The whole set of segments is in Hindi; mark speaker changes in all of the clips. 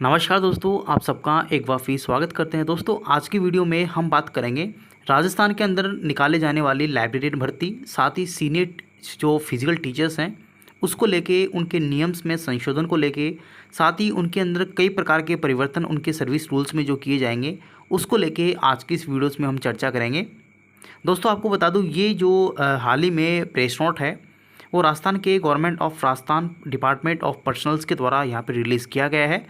Speaker 1: नमस्कार दोस्तों, आप सबका एक बार फिर स्वागत करते हैं। दोस्तों, आज की वीडियो में हम बात करेंगे राजस्थान के अंदर निकाले जाने वाली लाइब्रेरियन भर्ती, साथ ही सीनियर जो फिजिकल टीचर्स हैं उसको लेके, उनके नियम्स में संशोधन को लेके, साथ ही उनके अंदर कई प्रकार के परिवर्तन उनके सर्विस रूल्स में जो किए जाएंगे उसको लेके आज की इस वीडियोस में हम चर्चा करेंगे। दोस्तों, आपको बता दूं, ये जो हाल ही में प्रेस नोट है वो राजस्थान के government of Rajasthan department of personnels के द्वारा यहाँ पर रिलीज़ किया गया है।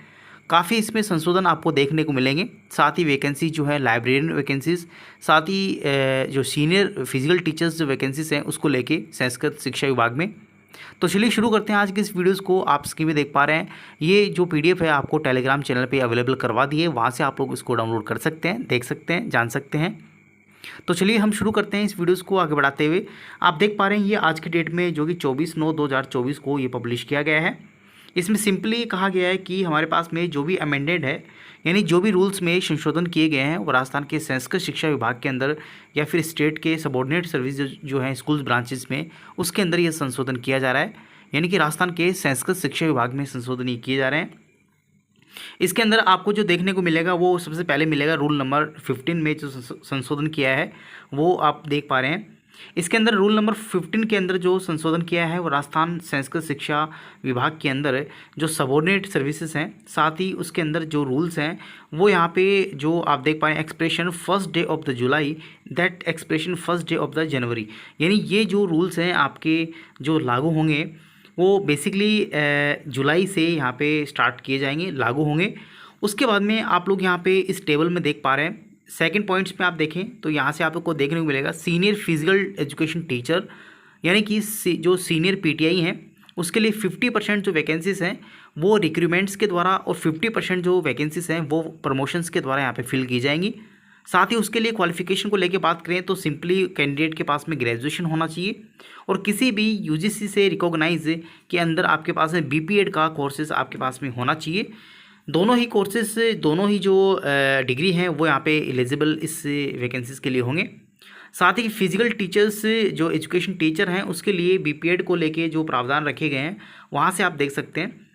Speaker 1: काफ़ी इसमें संशोधन आपको देखने को मिलेंगे। साथ ही वैकेंसी जो है लाइब्रेरियन वैकेंसीज, साथ ही जो सीनियर फिजिकल टीचर्स जो वैकेंसीज हैं उसको लेके संस्कृत शिक्षा विभाग में। तो चलिए शुरू करते हैं आज की इस वीडियोज़ को। आप स्क्रीन में देख पा रहे हैं, ये जो पीडीएफ है आपको टेलीग्राम चैनल पे अवेलेबल करवा दी है। वहाँ से आप लोग इसको डाउनलोड कर सकते हैं, देख सकते हैं, जान सकते हैं। तो चलिए हम शुरू करते हैं इस वीडियोज़ को आगे बढ़ाते हुए। आप देख पा रहे हैं ये आज की डेट में जो कि 24/9/2024 को ये पब्लिश किया गया है। इसमें सिंपली कहा गया है कि हमारे पास में जो भी अमेंडेड है, यानी जो भी रूल्स में संशोधन किए गए हैं वो राजस्थान के संस्कृत शिक्षा विभाग के अंदर या फिर स्टेट के सबॉर्डिनेट सर्विस जो है स्कूल ब्रांचेस में, उसके अंदर ये संशोधन किया जा रहा है। यानी कि राजस्थान के संस्कृत शिक्षा विभाग में संशोधन ये किए जा रहे हैं। इसके अंदर आपको जो देखने को मिलेगा वो सबसे पहले मिलेगा रूल नंबर 15 में जो संशोधन किया है वो आप देख पा रहे हैं। इसके अंदर रूल नंबर 15 के अंदर जो संशोधन किया है वो राजस्थान संस्कृत शिक्षा विभाग के अंदर जो सबॉर्डिनेट सर्विसेज हैं, साथ ही उसके अंदर जो रूल्स हैं वो यहाँ पे जो आप देख पाए, expression first day of the July that expression first day of the January, यानी ये जो रूल्स हैं आपके जो लागू होंगे वो बेसिकली जुलाई से यहाँ पे स्टार्ट किए जाएंगे, लागू होंगे। उसके बाद में आप लोग यहाँ पे इस टेबल में देख पा रहे हैं, सेकंड पॉइंट्स में आप देखें तो यहाँ से आपको देखने को मिलेगा सीनियर फिजिकल एजुकेशन टीचर, यानी कि जो सीनियर पीटीआई हैं उसके लिए 50% जो वैकेंसीज हैं वो रिक्रूटमेंट्स के द्वारा और 50% जो वैकेंसीज हैं वो प्रमोशंस के द्वारा यहाँ पे फिल की जाएंगी। साथ ही उसके लिए क्वालिफिकेशन को लेके बात करें तो सिंपली कैंडिडेट के पास में ग्रेजुएशन होना चाहिए और किसी भी यूजीसी से रिकॉग्नाइज के अंदर आपके पास में बीपीएड का कोर्सेज आपके पास में होना चाहिए। दोनों ही कोर्सेज, दोनों ही जो डिग्री हैं वो यहाँ पे एलिजिबल इस वैकेंसीज़ के लिए होंगे। साथ ही फिजिकल टीचर्स जो एजुकेशन टीचर हैं उसके लिए बीपीएड को लेके जो प्रावधान रखे गए हैं वहाँ से आप देख सकते हैं।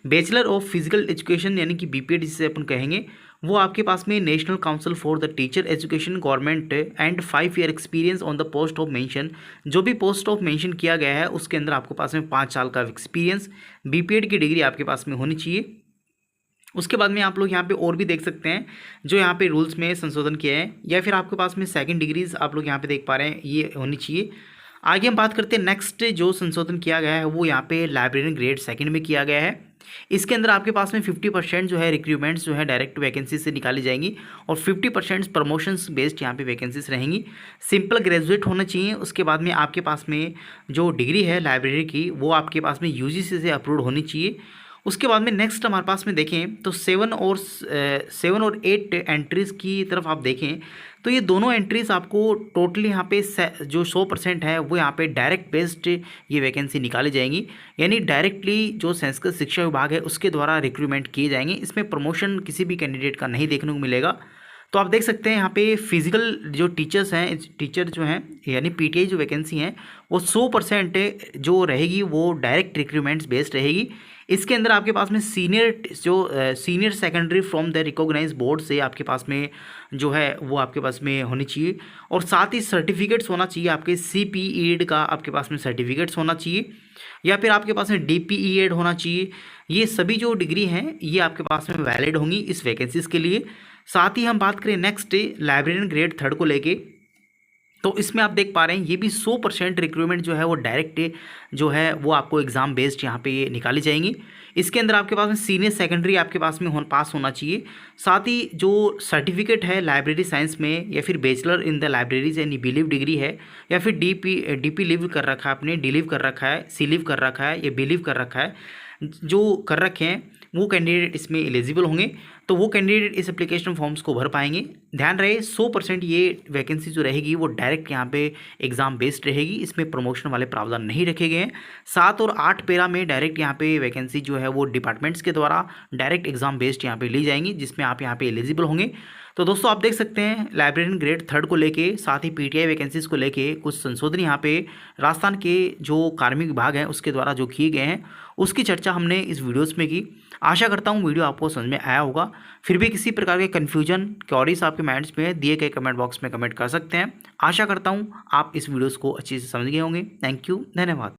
Speaker 1: बैचलर ऑफ फिजिकल एजुकेशन यानी कि बीपीएड जिसे अपन कहेंगे, वो आपके पास में national council for the teacher education government and 5 year experience on the post of mention, जो भी पोस्ट ऑफ मेंशन किया गया है उसके अंदर आपके पास में 5 साल का एक्सपीरियंस, बीपीएड की डिग्री आपके पास में होनी चाहिए। उसके बाद में आप लोग यहाँ पे और भी देख सकते हैं जो यहाँ पे रूल्स में संशोधन किया है, या फिर आपके पास में सेकंड डिग्रीज आप लोग यहाँ पे देख पा रहे हैं ये होनी चाहिए। आगे हम बात करते हैं नेक्स्ट जो संशोधन किया गया है वो यहाँ पे लाइब्रेरियन ग्रेड सेकंड में किया गया है। इसके अंदर आपके पास में 50% जो है रिक्रूटमेंट्स जो है डायरेक्ट वैकेंसी से निकाली जाएंगी और 50% प्रमोशंस बेस्ड यहाँ पे वैकेंसीज रहेंगी। सिंपल ग्रेजुएट होना चाहिए। उसके बाद में आपके पास में जो डिग्री है लाइब्रेरी की वो आपके पास में यूजीसी से अप्रूव्ड होनी चाहिए। उसके बाद में नेक्स्ट हमारे पास में देखें तो 7 और 8 एंट्रीज़ की तरफ आप देखें तो ये दोनों एंट्रीज़ आपको टोटली यहाँ पे जो 100% है वो यहाँ पे डायरेक्ट बेस्ड ये वैकेंसी निकाली जाएंगी, यानी डायरेक्टली जो संस्कृत शिक्षा विभाग है उसके द्वारा रिक्रूटमेंट किए जाएंगे। इसमें प्रमोशन किसी भी कैंडिडेट का नहीं देखने को मिलेगा। तो आप देख सकते हैं यहाँ पे फिजिकल जो टीचर्स हैं, टीचर जो हैं यानी पीटीआई जो वैकेंसी हैं वो 100% जो रहेगी वो डायरेक्ट रिक्रूटमेंट्स बेस्ड रहेगी। इसके अंदर आपके पास में senior secondary from the recognise board से आपके पास में जो है वो आपके पास में होनी चाहिए और साथ ही सर्टिफिकेट्स होना चाहिए आपके CPED का आपके पास में सर्टिफिकेट्स होना चाहिए, या फिर आपके पास में DPED होना चाहिए। ये सभी जो डिग्री हैं ये आपके पास में वैलिड होंगी इस वैकेंसीज़ के लिए। साथ ही हम बात करें नेक्स्ट लाइब्रेरियन ग्रेड थर्ड को लेके, तो इसमें आप देख पा रहे हैं ये भी 100% रिक्रूटमेंट जो है वो डायरेक्ट जो है वो आपको एग्ज़ाम बेस्ड यहाँ पे निकाली जाएंगी। इसके अंदर आपके पास में सीनियर सेकेंडरी आपके पास में पास होना चाहिए। साथ ही जो सर्टिफिकेट है लाइब्रेरी साइंस में या फिर बैचलर इन द लाइब्रेरीज यानी बीलिव डिग्री है, या फिर डीपी लिव कर रखा है आपने, डी लिव कर रखा है, सी लिव कर रखा है या बिलीव कर रखा है, जो कर रखे हैं वो कैंडिडेट इसमें एलिजिबल होंगे। तो वो कैंडिडेट इस एप्लीकेशन फॉर्म्स को भर पाएंगे। ध्यान रहे 100% ये वैकेंसी जो रहेगी वो डायरेक्ट यहाँ पे एग्ज़ाम बेस्ड रहेगी, इसमें प्रमोशन वाले प्रावधान नहीं रखे गए हैं। 7 और 8 पैरा में डायरेक्ट यहाँ पे वैकेंसी जो है वो डिपार्टमेंट्स के द्वारा डायरेक्ट एग्ज़ाम बेस्ड यहाँ पे ली जाएंगी, जिसमें आप यहाँ पे एलिजिबल होंगे। तो दोस्तों आप देख सकते हैं लाइब्रेरियन ग्रेड 3 को लेके, साथ ही पीटीआई वैकेंसीज को लेके कुछ संशोधन यहाँ पे राजस्थान के जो कार्मिक विभाग हैं उसके द्वारा जो किए गए हैं उसकी चर्चा हमने इस वीडियोस में की। आशा करता हूँ वीडियो आपको समझ में आया होगा। फिर भी किसी प्रकार के कन्फ्यूजन क्वेरीज आपके माइंड्स में दिए गए कमेंट बॉक्स में कमेंट कर सकते हैं। आशा करता हूँ आप इस वीडियोस को अच्छे से समझ गए होंगे। थैंक यू, धन्यवाद।